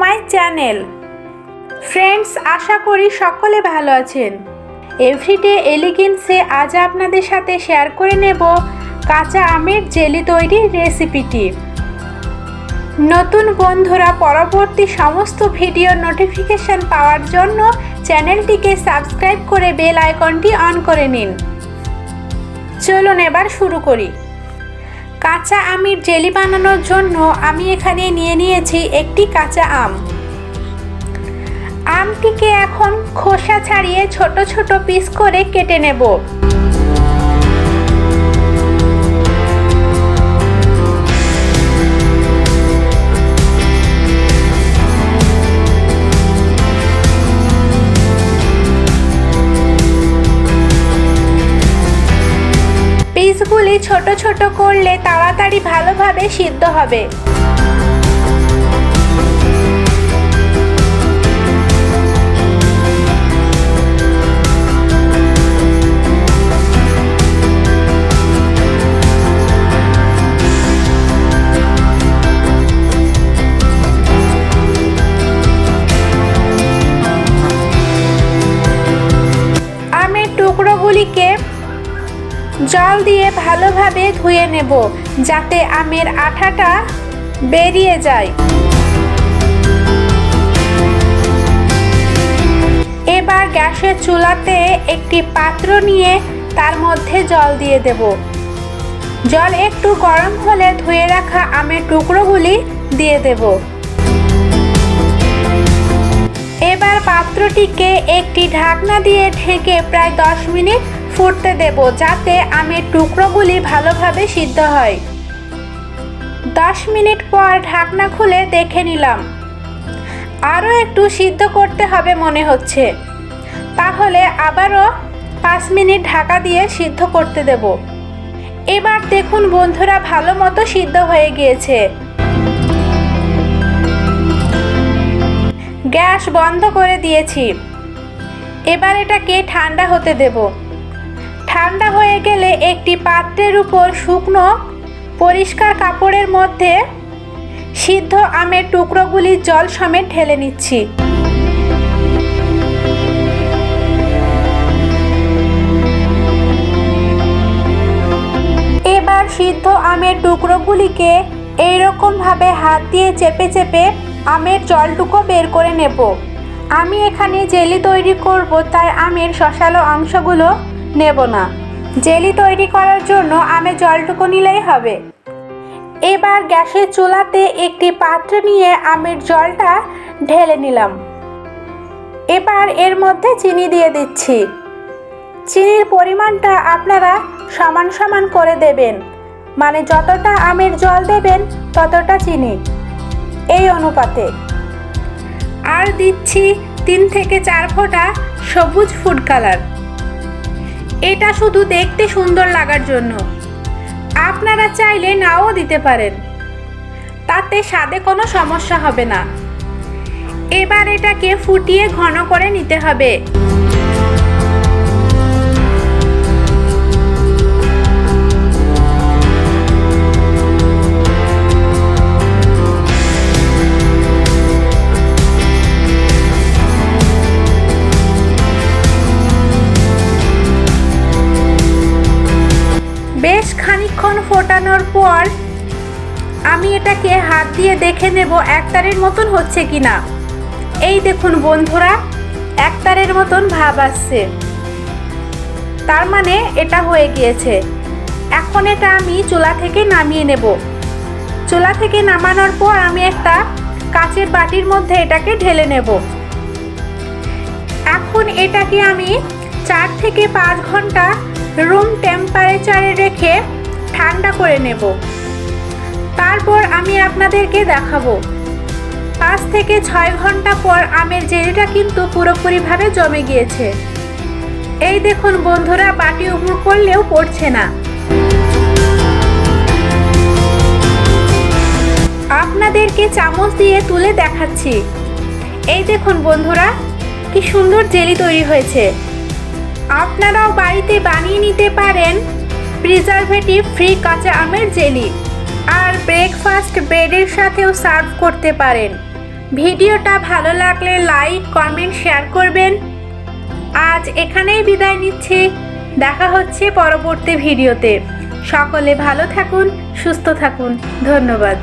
My channel. Friends, আশা করি সকলে ভালো আছেন। এভরিডে এলিগেন্সে আজ আপনাদের সাথে শেয়ার করে নেব কাঁচা আমের জেলি তৈরির রেসিপিটি। নতুন বন্ধুরা পরবর্তী সমস্ত ভিডিওর নোটিফিকেশন পাওয়ার জন্য চ্যানেলটিকে সাবস্ক্রাইব করে বেল আইকনটি অন করে নিন। চলুন এবার শুরু করি। কাঁচা আমের জেলি বানানোর জন্য আমি এখানে নিয়ে নিয়েছি একটি কাঁচা আম। আমটিকে এখন খোসা ছাড়িয়ে ছোট ছোট পিস করে কেটে নেব। পিসগুলি ছোট ছোট করলে তাড়াতাড়ি ভালোভাবে সিদ্ধ হবে। আমের টুকরোগুলিকে জল দিয়ে ভালোভাবে ধুয়ে নেব যাতে আমের আঠাটা বেরিয়ে যায়। এবার গ্যাসের চুলাতে একটি পাত্র নিয়ে তার মধ্যে জল দিয়ে দেব। জল একটু গরম হলে ধুয়ে রাখা আমের টুকরোগুলি দিয়ে দেব। এবার পাত্রটিকে একটি ঢাকনা দিয়ে ঢেকে প্রায় 10 মিনিট ফুটতে দেব যাতে আমের টুকরোগুলি ভালোভাবে সিদ্ধ হয়। 10 মিনিট পর ঢাকনা খুলে দেখে নিলাম। আরও একটু সিদ্ধ করতে হবে মনে হচ্ছে, তাহলে আবারও 5 মিনিট ঢাকা দিয়ে সিদ্ধ করতে দেব। এবার দেখুন বন্ধুরা, ভালো মতো সিদ্ধ হয়ে গিয়েছে। গ্যাস বন্ধ করে দিয়েছি। এবার এটাকে ঠান্ডা হতে দেব। ঠান্ডা হয়ে গেলে একটি পাত্রের উপর শুকনো পরিষ্কার কাপড়ের মধ্যে সিদ্ধ আমের টুকরোগুলি জল সমেত ঢেলে নিচ্ছি। এবার সিদ্ধ আমের টুকরোগুলিকে এইরকমভাবে হাত দিয়ে চেপে চেপে আমের জলটুকু বের করে নেব। আমি এখানে জেলি তৈরি করব, তাই আমের শসালো অংশগুলো নেব না। জেলি তৈরি করার জন্য আমের জলটুকু নিলেই হবে। এবার গ্যাসের চুলাতে একটি পাত্র নিয়ে আমের জলটা ঢেলে নিলাম। এবার এর মধ্যে চিনি দিয়ে দিচ্ছি। চিনির পরিমাণটা আপনারা সমান সমান করে দেবেন, মানে যতটা আমের জল দেবেন ততটা চিনি, এই অনুপাতে। আর দিচ্ছি 3 থেকে 4 ফোঁটা সবুজ ফুড কালার। এটা শুধু দেখতে সুন্দর লাগার জন্য, আপনারা চাইলে নাও দিতে পারেন, তাতে স্বাদে কোনো সমস্যা হবে না। এবার এটাকে ফুটিয়ে ঘন করে নিতে হবে। বেশ খানিকক্ষণ ফোটানোর পর আমি এটাকে হাত দিয়ে দেখে নেব একতারের মতন হচ্ছে কিনা। এই দেখুন বন্ধুরা, একতারের মতন ভাব আসছে, তার মানে এটা হয়ে গিয়েছে। এখন এটা আমি চুলা থেকে নামিয়ে নেব। চুলা থেকে নামানোর পর আমি একটা কাচের বাটির মধ্যে এটাকে ঢেলে নেব। এখন এটাকে আমি 4 থেকে 5 ঘন্টা রুম টেম্পারেচারে রেখে ঠান্ডা করে নেব। তারপর আমি আপনাদেরকে দেখাবো। 5 থেকে 6 ঘন্টা পর আমের জেলিটা কিন্তু পুরোপুরিভাবে জমে গিয়েছে। এই দেখুন বন্ধুরা, বাটি উপর করলেও পড়ছে না। আপনাদেরকে চামচ দিয়ে তুলে দেখাচ্ছি। এই দেখুন বন্ধুরা, কি সুন্দর জেলি তৈরি হয়েছে। আপনারাও বাড়িতে বানিয়ে নিতে পারেন প্রিজারভেটিভ ফ্রি কাঁচা আমের জেলি। আর ব্রেকফাস্ট ব্রেডের সাথেও সার্ভ করতে পারেন। ভিডিওটা ভালো লাগলে লাইক, কমেন্ট, শেয়ার করবেন। আজ এখানেই বিদায় নিচ্ছি। দেখা হচ্ছে পরবর্তী ভিডিওতে। সকলে ভালো থাকুন, সুস্থ থাকুন। ধন্যবাদ।